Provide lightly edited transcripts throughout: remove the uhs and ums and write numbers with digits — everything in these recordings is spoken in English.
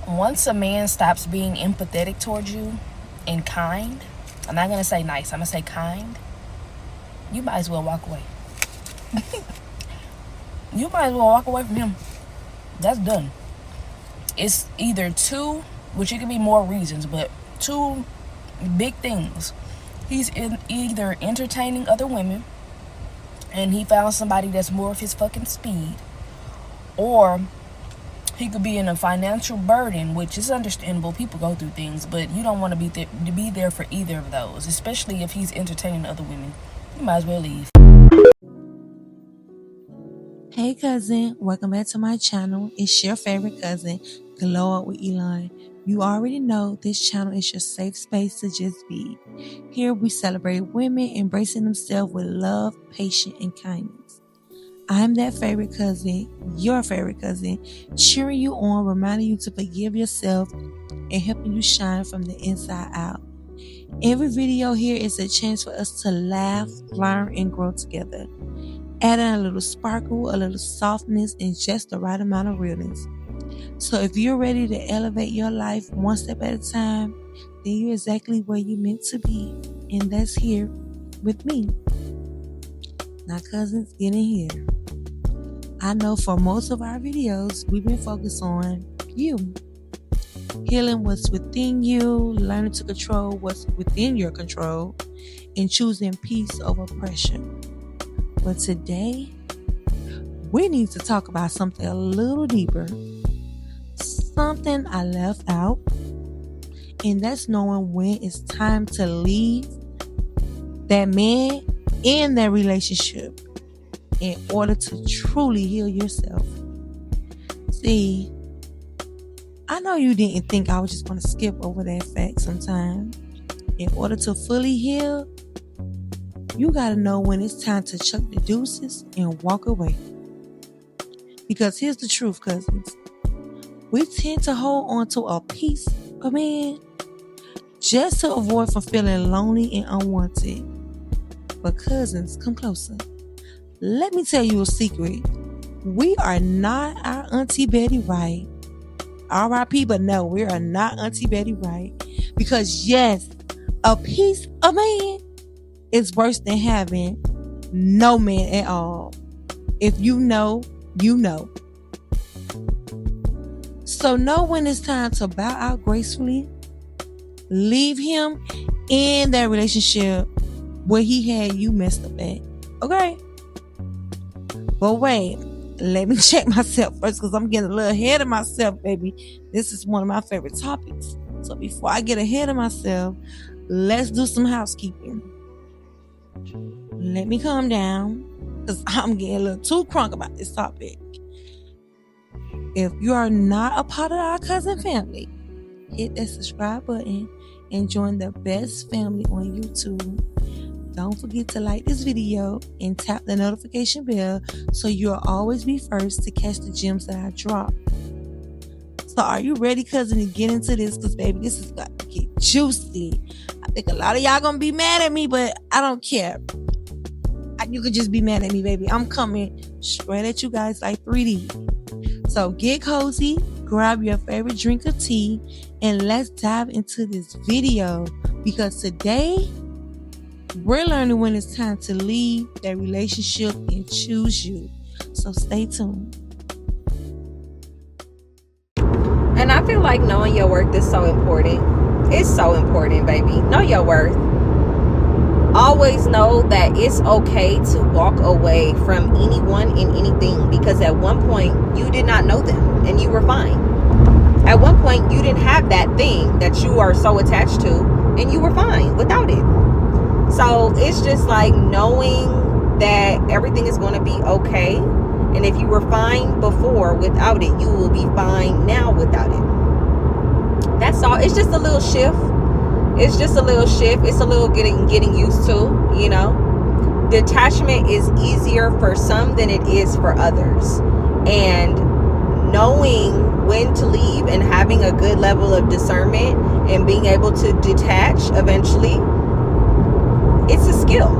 once a man stops being empathetic towards you and kind, I'm not going to say nice, I'm going to say kind, you might as well walk away. You might as well walk away from him. That's done. It's either two, which it can be more reasons, but two big things. He's either entertaining other women and he found somebody that's more of his fucking speed, or he could be in a financial burden, which is understandable. People go through things, but you don't want to be there for either of those, especially if he's entertaining other women. You might as well leave. Hey cousin, welcome back to my channel. It's your favorite cousin, Glow Up with Elon. You already know this channel is your safe space to just be. Here we celebrate women embracing themselves with love, patience, and kindness. I'm that favorite cousin, your favorite cousin, cheering you on, reminding you to forgive yourself, and helping you shine from the inside out. Every video here is a chance for us to laugh, learn, and grow together. Adding a little sparkle, a little softness, and just the right amount of realness. So if you're ready to elevate your life one step at a time, then you're exactly where you're meant to be. And that's here with me. Now cousins, get in here. I know for most of our videos, we've been focused on you. Healing what's within you, learning to control what's within your control, and choosing peace over pressure. But today, we need to talk about something a little deeper. Something I left out. And that's knowing when it's time to leave that man in that relationship in order to truly heal yourself. See, I know you didn't think I was just going to skip over that fact sometimes. In order to fully heal, you gotta know when it's time to chuck the deuces and walk away. Because here's the truth, cousins. We tend to hold on to a piece of man just to avoid from feeling lonely and unwanted. But cousins, come closer. Let me tell you a secret. We are not our Auntie Betty Wright. R.I.P. But no, we are not Auntie Betty Wright. Because yes, a piece of man is worse than having no man at all. If you know, you know. So know when it's time to bow out gracefully. Leave him in that relationship where he had you messed up at. Okay? But wait, let me check myself first because I'm getting a little ahead of myself, baby. This is one of my favorite topics. So before I get ahead of myself, let's do some housekeeping. Let me calm down because I'm getting a little too crunk about this topic. If you are not a part of our cousin family, hit that subscribe button and join the best family on YouTube. Don't forget to like this video and tap the notification bell so you'll always be first to catch the gems that I drop. So are you ready, cousin, to get into this? Because baby, this is about to get juicy. I think a lot of y'all gonna be mad at me, but I don't care. You could just be mad at me, baby. I'm coming straight at you guys like 3D. So get cozy, grab your favorite drink of tea, and let's dive into this video. Because today, we're learning when it's time to leave that relationship and choose you. So stay tuned. And I feel like knowing your worth is so important. It's so important, baby. Know your worth. Always know that it's okay to walk away from anyone and anything, because at one point you did not know them and you were fine. At one point you didn't have that thing that you are so attached to and you were fine without it. So it's just like knowing that everything is going to be okay. And if you were fine before without it, you will be fine now without it. That's all. It's just a little shift. It's just a little shift. It's a little getting used to, you know. Detachment is easier for some than it is for others. And knowing when to leave and having a good level of discernment and being able to detach eventually, it's a skill.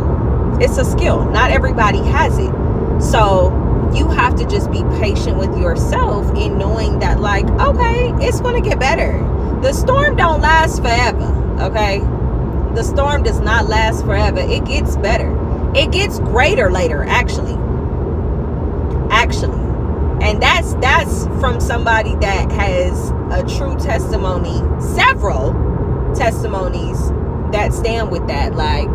It's a skill. Not everybody has it. So you have to just be patient with yourself in knowing that, like, okay, it's going to get better. The storm don't last forever, okay? The storm does not last forever. It gets better. It gets greater later, actually. And that's from somebody that has a true testimony, several testimonies that stand with that. Like,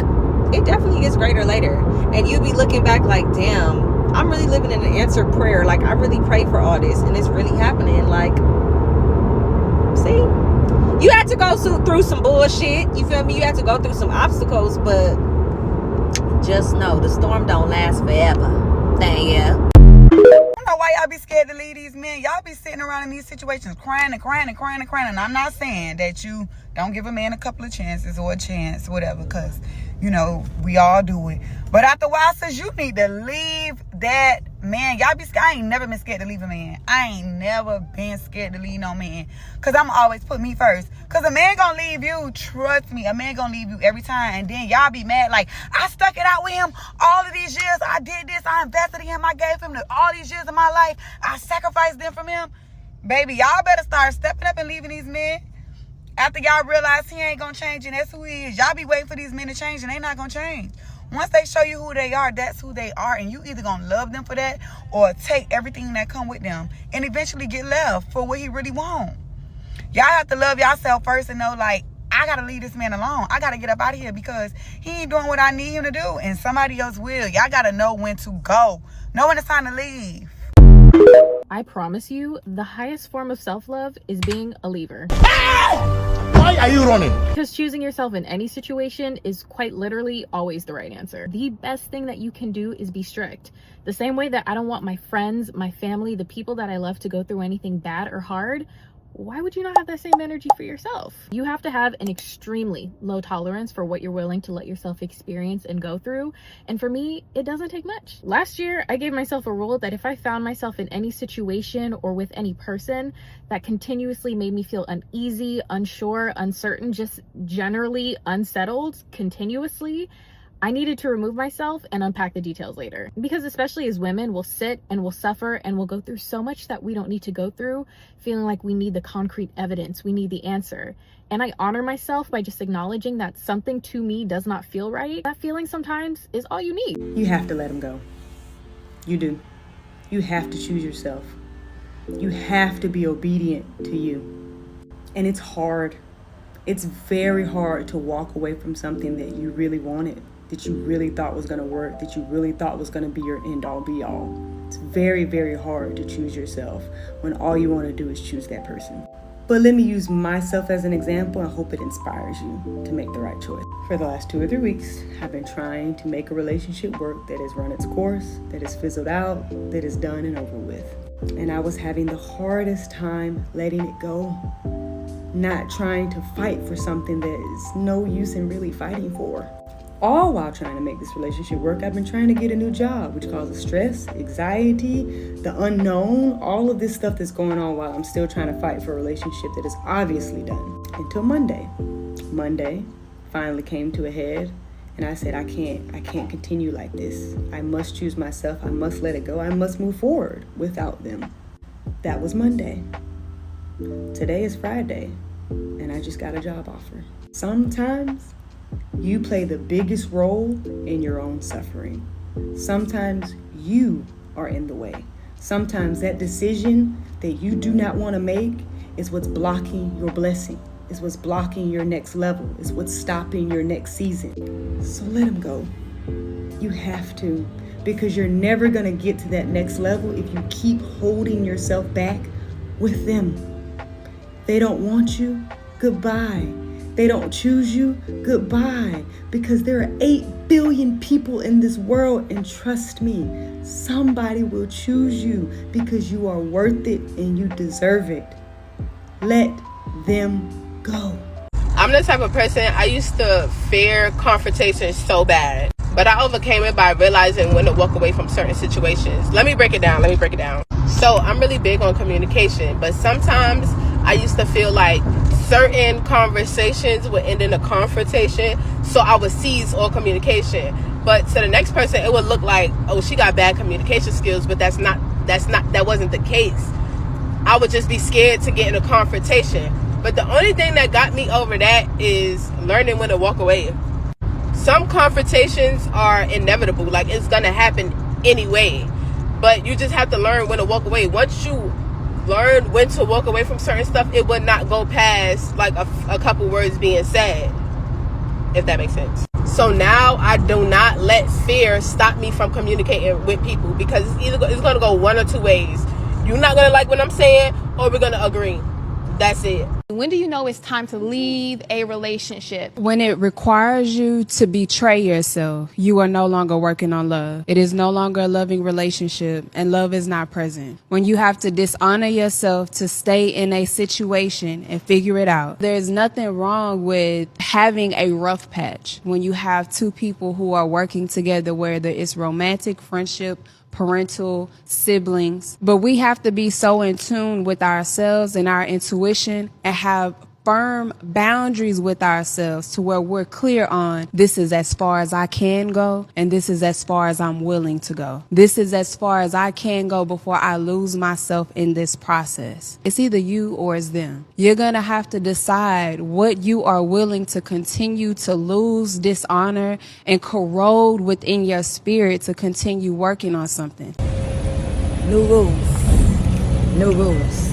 it definitely gets greater later. And you be looking back like, damn, I'm really living in an answered prayer. Like, I really pray for all this and it's really happening. Like, see, you had to go through some bullshit. You feel me? You had to go through some obstacles, but just know the storm don't last forever. Thank you. I don't know why y'all be scared to leave these men. Y'all be sitting around in these situations crying and crying and crying and crying. And I'm not saying that you don't give a man a couple of chances or a chance, whatever, because, you know, we all do it. But after a while, sis, you need to leave that man. Y'all be scared. I ain't never been scared to leave a man. I ain't never been scared to leave no man. Because I'm always put me first. Because a man gonna leave you. Trust me. A man gonna leave you every time. And then y'all be mad like, I stuck it out with him all of these years. I did this. I invested in him. I gave him all these years of my life. I sacrificed them from him. Baby, y'all better start stepping up and leaving these men. After y'all realize he ain't gonna change and that's who he is. Y'all be waiting for these men to change and they not gonna change. Once they show you who they are, that's who they are. And you either gonna love them for that or take everything that come with them and eventually get left for what he really want. Y'all have to love yourself first and know, like, I gotta leave this man alone. I gotta get up out of here because he ain't doing what I need him to do and somebody else will. Y'all gotta know when to go. Know when it's time to leave. I promise you, the highest form of self-love is being a leaver. Why are you running? Because choosing yourself in any situation is quite literally always the right answer. The best thing that you can do is be strict. The same way that I don't want my friends, my family, the people that I love to go through anything bad or hard, why would you not have that same energy for yourself? You have to have an extremely low tolerance for what you're willing to let yourself experience and go through. And for me, it doesn't take much. Last year, I gave myself a rule that if I found myself in any situation or with any person that continuously made me feel uneasy, unsure, uncertain, just generally unsettled continuously, I needed to remove myself and unpack the details later. Because especially as women, we'll sit and we'll suffer and we'll go through so much that we don't need to go through, feeling like we need the concrete evidence, we need the answer. And I honor myself by just acknowledging that something to me does not feel right. That feeling sometimes is all you need. You have to let him go. You do. You have to choose yourself. You have to be obedient to you. And it's hard. It's very hard to walk away from something that you really wanted, that you really thought was going to work, that you really thought was going to be your end all be all. It's very, very hard to choose yourself when all you want to do is choose that person. But let me use myself as an example and hope it inspires you to make the right choice. For the last 2 or 3 weeks, I've been trying to make a relationship work that has run its course, that has fizzled out, that is done and over with. And I was having the hardest time letting it go, not trying to fight for something that is no use in really fighting for. All while trying to make this relationship work, I've been trying to get a new job, which causes stress, anxiety, the unknown, all of this stuff that's going on while I'm still trying to fight for a relationship that is obviously done. Until Monday. Monday finally came to a head, and I said, I can't continue like this. I must choose myself. I must let it go. I must move forward without them. That was Monday. Today is Friday, and I just got a job offer. Sometimes you play the biggest role in your own suffering. Sometimes you are in the way. Sometimes that decision that you do not want to make is what's blocking your blessing, is what's blocking your next level, is what's stopping your next season. So let them go. You have to, because you're never going to get to that next level if you keep holding yourself back with them. They don't want you, goodbye. They don't choose you, goodbye. Because there are 8 billion people in this world, and trust me, somebody will choose you because you are worth it and you deserve it. Let them go. I'm the type of person, I used to fear confrontation so bad, but I overcame it by realizing when to walk away from certain situations. Let me break it down. So I'm really big on communication, but sometimes I used to feel like certain conversations would end in a confrontation, so I would seize all communication. But to the next person, it would look like, oh, she got bad communication skills, but that wasn't the case. I would just be scared to get in a confrontation. But the only thing that got me over that is learning when to walk away. Some confrontations are inevitable, like it's gonna happen anyway, but you just have to learn when to walk away. Once you learn when to walk away from certain stuff, it would not go past like a couple words being said, if that makes sense. So now I do not let fear stop me from communicating with people, because it's gonna go one or two ways. You're not gonna like what I'm saying, or we're gonna agree. That's it. When do you know it's time to leave a relationship? When it requires you to betray yourself, you are no longer working on love. It is no longer a loving relationship, and love is not present. When you have to dishonor yourself to stay in a situation and figure it out. There's nothing wrong with having a rough patch when you have two people who are working together, whether it's romantic, friendship, parental, siblings. But we have to be so in tune with ourselves and our intuition and have firm boundaries with ourselves to where we're clear on, this is as far as I can go, and this is as far as I'm willing to go. This is as far as I can go before I lose myself in this process. It's either you or it's them. You're going to have to decide what you are willing to continue to lose, dishonor, and corrode within your spirit to continue working on something. New rules. New rules.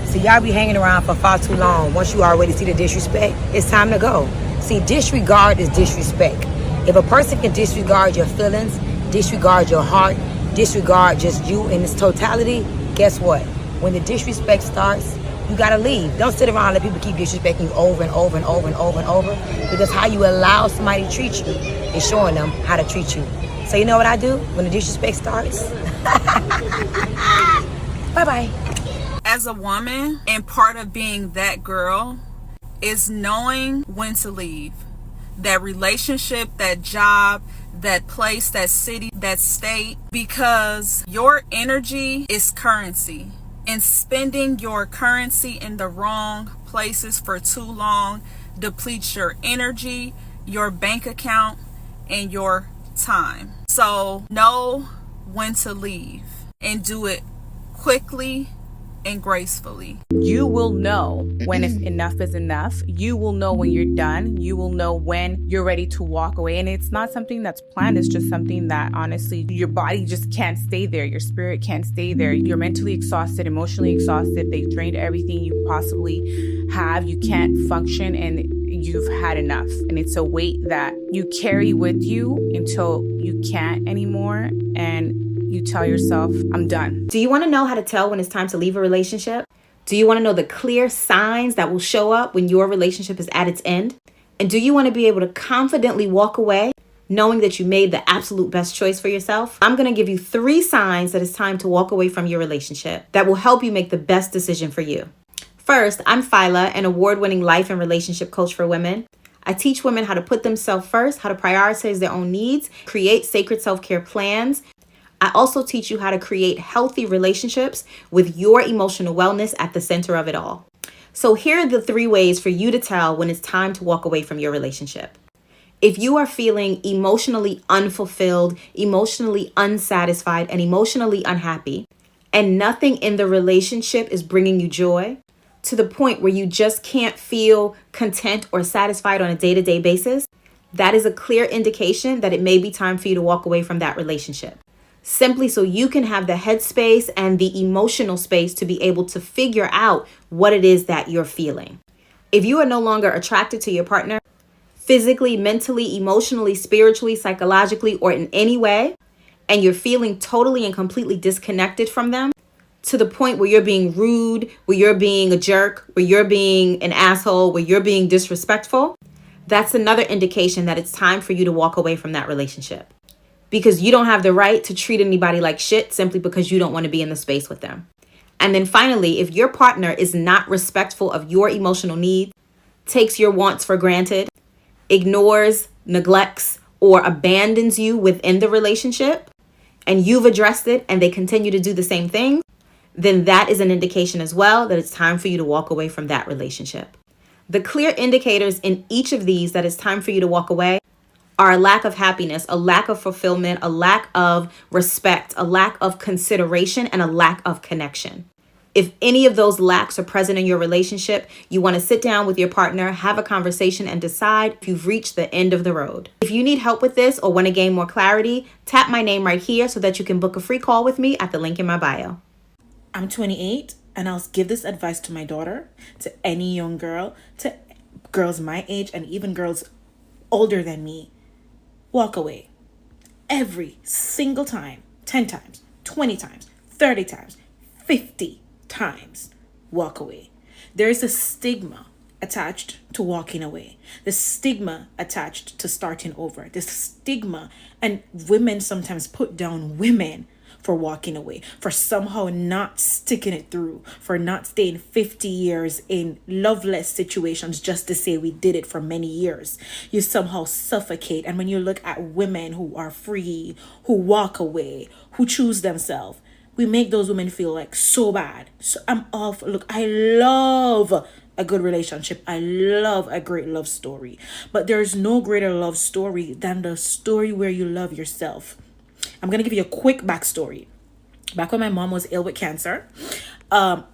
See, y'all be hanging around for far too long. Once you already see the disrespect, it's time to go. See, disregard is disrespect. If a person can disregard your feelings, disregard your heart, disregard just you in its totality, guess what? When the disrespect starts, you gotta leave. Don't sit around and let people keep disrespecting you over and over and over and over and over, because how you allow somebody to treat you is showing them how to treat you. So you know what I do when the disrespect starts? Bye-bye. As a woman, and part of being that girl is knowing when to leave. That relationship, that job, that place, that city, that state, because your energy is currency. And spending your currency in the wrong places for too long depletes your energy, your bank account, and your time. So know when to leave and do it quickly and gracefully. You will know when enough is enough. You will know when you're done. You will know when you're ready to walk away. And it's not something that's planned. It's just something that honestly, your body just can't stay there. Your spirit can't stay there. You're mentally exhausted, emotionally exhausted. They've drained everything you possibly have. You can't function and you've had enough. And it's a weight that you carry with you until you can't anymore. And you tell yourself, I'm done. Do you want to know how to tell when it's time to leave a relationship? Do you want to know the clear signs that will show up when your relationship is at its end? And do you want to be able to confidently walk away knowing that you made the absolute best choice for yourself? I'm going to give you 3 signs that it's time to walk away from your relationship that will help you make the best decision for you. First, I'm Phyla, an award-winning life and relationship coach for women. I teach women how to put themselves first, how to prioritize their own needs, create sacred self-care plans. I also teach you how to create healthy relationships with your emotional wellness at the center of it all. So here are the 3 ways for you to tell when it's time to walk away from your relationship. If you are feeling emotionally unfulfilled, emotionally unsatisfied, and emotionally unhappy, and nothing in the relationship is bringing you joy, to the point where you just can't feel content or satisfied on a day-to-day basis, that is a clear indication that it may be time for you to walk away from that relationship. Simply so you can have the headspace and the emotional space to be able to figure out what it is that you're feeling. If you are no longer attracted to your partner, physically, mentally, emotionally, spiritually, psychologically, or in any way, and you're feeling totally and completely disconnected from them, to the point where you're being rude, where you're being a jerk, where you're being an asshole, where you're being disrespectful, that's another indication that it's time for you to walk away from that relationship. Because you don't have the right to treat anybody like shit simply because you don't want to be in the space with them. And then finally, if your partner is not respectful of your emotional needs, takes your wants for granted, ignores, neglects, or abandons you within the relationship, and you've addressed it and they continue to do the same thing, then that is an indication as well that it's time for you to walk away from that relationship. The clear indicators in each of these that it's time for you to walk away are a lack of happiness, a lack of fulfillment, a lack of respect, a lack of consideration, and a lack of connection. If any of those lacks are present in your relationship, you want to sit down with your partner, have a conversation, and decide if you've reached the end of the road. If you need help with this or want to gain more clarity, tap my name right here so that you can book a free call with me at the link in my bio. I'm 28, and I'll give this advice to my daughter, to any young girl, to girls my age, and even girls older than me. Walk away. Every single time. 10 times, 20 times, 30 times, 50 times. Walk away. There is a stigma attached to walking away. The stigma attached to starting over. The stigma, and women sometimes put down women for walking away, for somehow not sticking it through, for not staying 50 years in loveless situations just to say we did it for many years. You somehow suffocate. And when you look at women who are free, who walk away, who choose themselves, we make those women feel like so bad. So I'm off. Look, I love a good relationship. I love a great love story. But there's no greater love story than the story where you love yourself. I'm going to give you a quick backstory. Back when my mom was ill with cancer,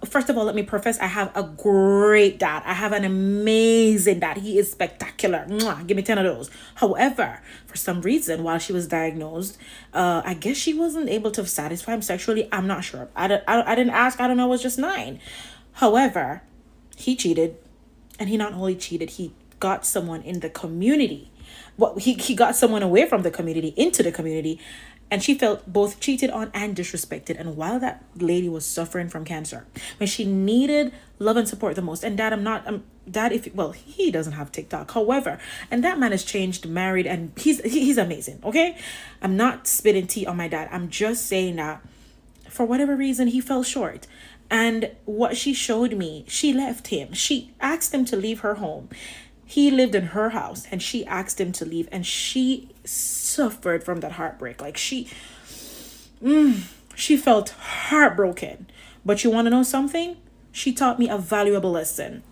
first of all, let me preface, I have a great dad. I have an amazing dad. He is spectacular. Mwah, give me 10 of those. However, for some reason, while she was diagnosed, I guess she wasn't able to satisfy him sexually. I'm not sure. I didn't ask. I don't know. I was just 9. However, he cheated. And he not only cheated, he got someone in the community. Well, he got someone away from the community into the community. And she felt both cheated on and disrespected. And while that lady was suffering from cancer, when she needed love and support the most, and dad, he doesn't have TikTok. However, and that man has changed, married, and he's amazing. Okay. I'm not spitting tea on my dad. I'm just saying that for whatever reason, he fell short. And what she showed me, she left him. She asked him to leave her home. He lived in her house and she asked him to leave, and she suffered from that heartbreak. Like she felt heartbroken. But you want to know something? She taught me a valuable lesson.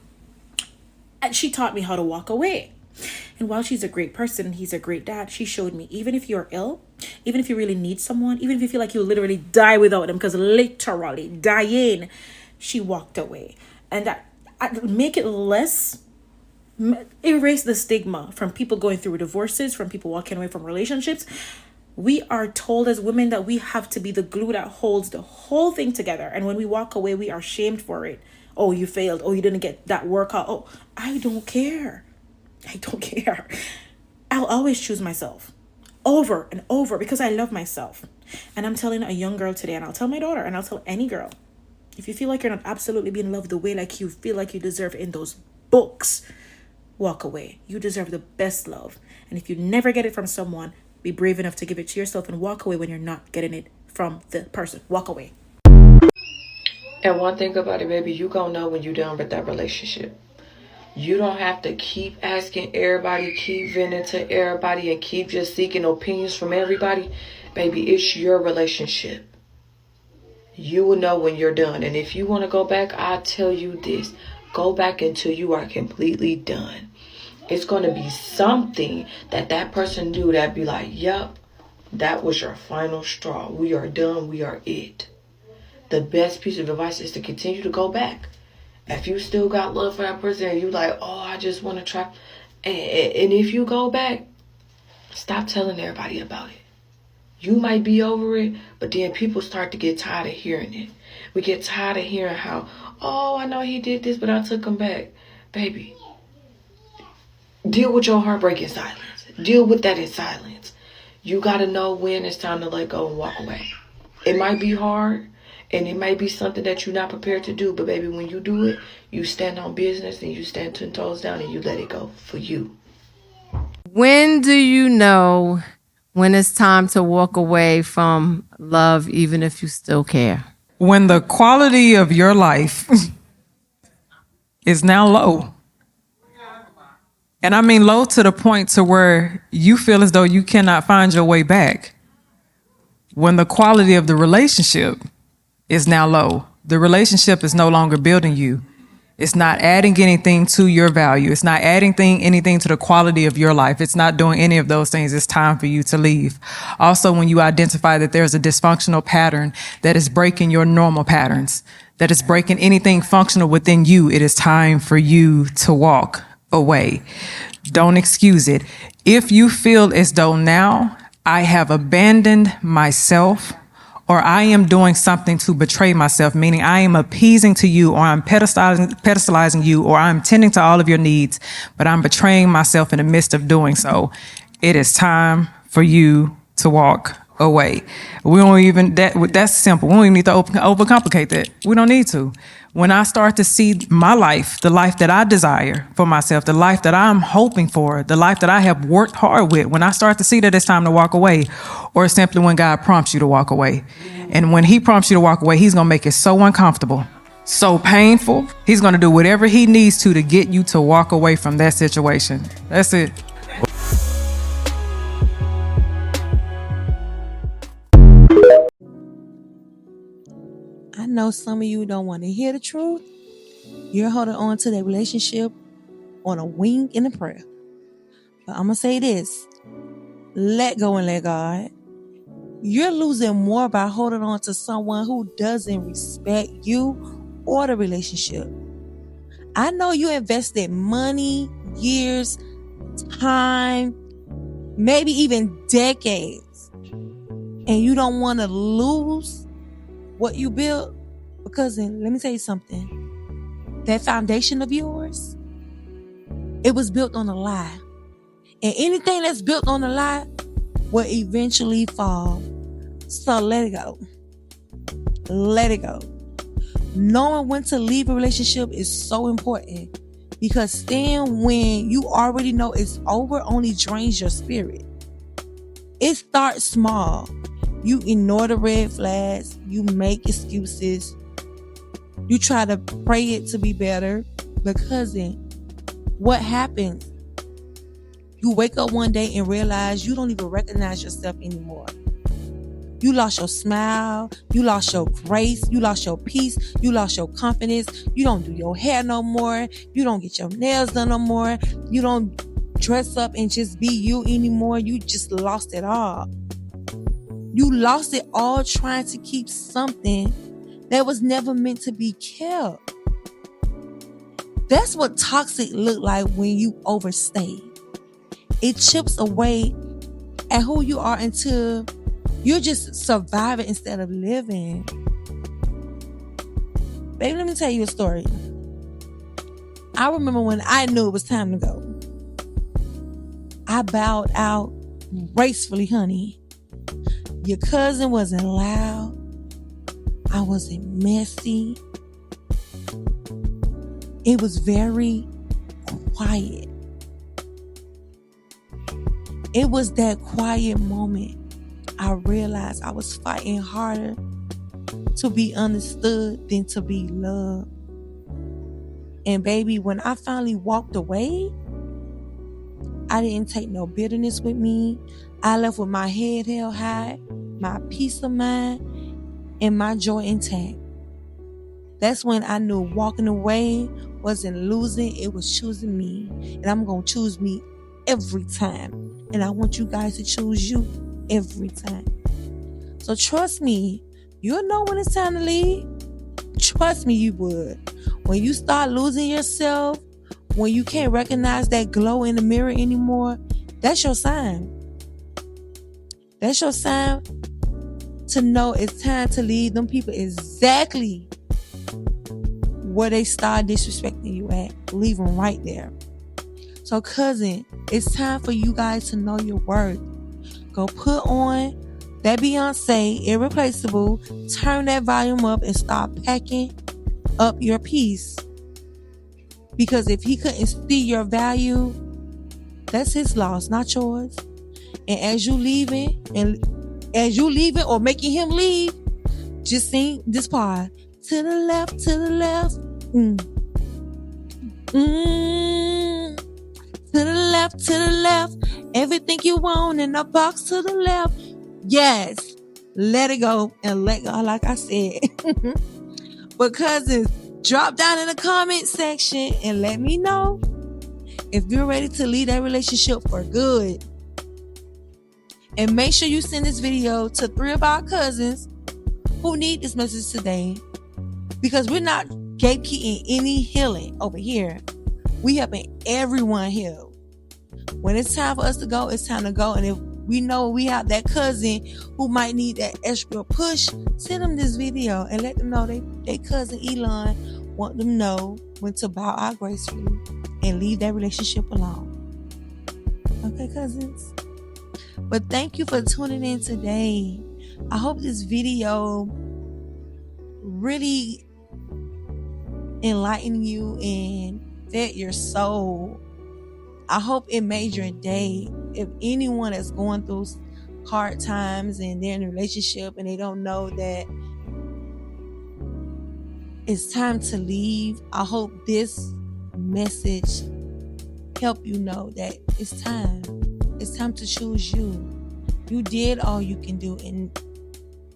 And she taught me how to walk away. And while she's a great person and he's a great dad, she showed me, even if you're ill, even if you really need someone, even if you feel like you'll literally die without them, because literally dying, she walked away. And that make it erase the stigma from people going through divorces, from people walking away from relationships. We are told as women that we have to be the glue that holds the whole thing together. And when we walk away, we are shamed for it. Oh, you failed. Oh, you didn't get that workout. Oh, I don't care. I don't care. I'll always choose myself over and over because I love myself. And I'm telling a young girl today, and I'll tell my daughter, and I'll tell any girl, if you feel like you're not absolutely being loved the way like you feel like you deserve in those books, walk away. You deserve the best love. And if you never get it from someone, be brave enough to give it to yourself and walk away when you're not getting it from the person. Walk away. And one thing about it, baby, you gonna know when you're done with that relationship. You don't have to keep asking everybody, keep venting to everybody, and keep just seeking opinions from everybody. Baby, it's your relationship. You will know when you're done. And if you want to go back, I'll tell you this. Go back until you are completely done. It's going to be something that person do that be like, yup, that was your final straw. We are done. We are it. The best piece of advice is to continue to go back. If you still got love for that person and you like, oh, I just want to try. And if you go back, stop telling everybody about it. You might be over it, but then people start to get tired of hearing it. We get tired of hearing how, oh, I know he did this, but I took him back. Baby, deal with your heartbreak in silence. Deal with that in silence. You got to know when it's time to let go and walk away. It might be hard, and it might be something that you're not prepared to do, but baby, when you do it, you stand on business and you stand 10 toes down and you let it go for you. When do you know when it's time to walk away from love, even if you still care? When the quality of your life is now low. And I mean low to the point to where you feel as though you cannot find your way back. When the quality of the relationship is now low. The relationship is no longer building you. It's not adding anything to your value. It's not adding anything to the quality of your life. It's not doing any of those things. It's time for you to leave. Also, when you identify that there's a dysfunctional pattern that is breaking your normal patterns, that is breaking anything functional within you, it is time for you to walk away. Don't excuse it. If you feel as though now I have abandoned myself, or I am doing something to betray myself, meaning I am appeasing to you, or I'm pedestalizing you, or I'm tending to all of your needs, but I'm betraying myself in the midst of doing so, it is time for you to walk away. We don't even, that's simple. We don't even need to overcomplicate that. We don't need to. When I start to see my life, the life that I desire for myself, the life that I'm hoping for, the life that I have worked hard with, when I start to see that it's time to walk away, or simply when God prompts you to walk away. And when he prompts you to walk away, he's going to make it so uncomfortable, so painful. He's going to do whatever he needs to get you to walk away from that situation. That's it. I know some of you don't want to hear the truth. You're holding on to that relationship on a wing and a prayer. But I'm going to say this. Let go and let God. You're losing more by holding on to someone who doesn't respect you or the relationship. I know you invested money, years, time, maybe even decades, and you don't want to lose what you built. Because let me tell you something. That foundation of yours, it was built on a lie. And anything that's built on a lie will eventually fall. So let it go. Let it go. Knowing when to leave a relationship is so important, because staying when you already know it's over only drains your spirit. It starts small. You ignore the red flags. You make excuses. You try to pray it to be better. But cousin, what happens? You wake up one day and realize you don't even recognize yourself anymore. You lost your smile. You lost your grace. You lost your peace. You lost your confidence. You don't do your hair no more. You don't get your nails done no more. You don't dress up and just be you anymore. You just lost it all. You lost it all trying to keep something that was never meant to be kept. That's what toxic look like when you overstay. It chips away at who you are until you're just surviving instead of living. Baby, let me tell you a story. I remember when I knew it was time to go. I bowed out gracefully, honey. Your cousin wasn't loud. I wasn't messy. It was very quiet. It was that quiet moment I realized I was fighting harder to be understood than to be loved. And baby, when I finally walked away, I didn't take no bitterness with me. I left with my head held high, my peace of mind, and my joy intact. That's when I knew walking away wasn't losing, it was choosing me. And I'm going to choose me every time. And I want you guys to choose you every time. So trust me, you'll know when it's time to leave. Trust me, you would. When you start losing yourself, when you can't recognize that glow in the mirror anymore, that's your sign. That's your sign to know it's time to leave them people exactly where they start disrespecting you at. Leave them right there. So cousin, it's time for you guys to know your worth. Go put on that Beyonce Irreplaceable, turn that volume up and start packing up your piece. Because if he couldn't see your value, that's his loss, not yours. And as you leaving or making him leave, just sing this part. To the left, to the left. To the left, to the left. Everything you want in the box to the left. Yes. Let it go and let God, like I said. But cousins, Drop down in the comment section and let me know if you're ready to leave that relationship for good. And make sure you send this video to 3 of our cousins who need this message today, because we're not gatekeeping any healing over here. We helping everyone heal. When it's time for us to go, it's time to go. And if we know we have that cousin who might need that extra push, send them this video and let them know they cousin Elon want them know when to bow out gracefully and leave that relationship alone. Okay, cousins? But thank you for tuning in today. I hope this video really enlightened you and fed your soul. I hope it made your day. If anyone is going through hard times and they're in a relationship and they don't know that it's time to leave, I hope this message help you know that it's time. It's time to choose you. You did all you can do, and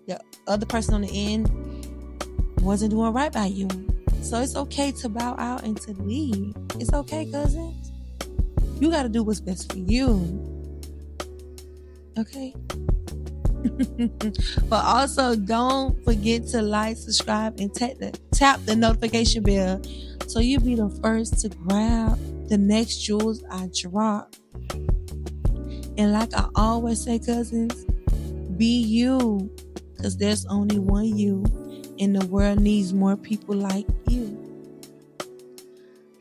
the other person on the end wasn't doing right by you. So it's okay to bow out and to leave. It's okay, cousins. You got to do what's best for you. Okay? But also, don't forget to like, subscribe, and tap the notification bell so you'll be the first to grab the next jewels I drop. And like I always say, cousins, be you, because there's only one you, and the world needs more people like you.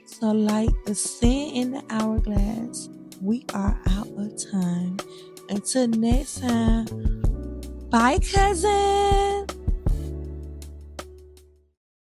So like the sand in the hourglass, we are out of time. Until next time, bye, cousin.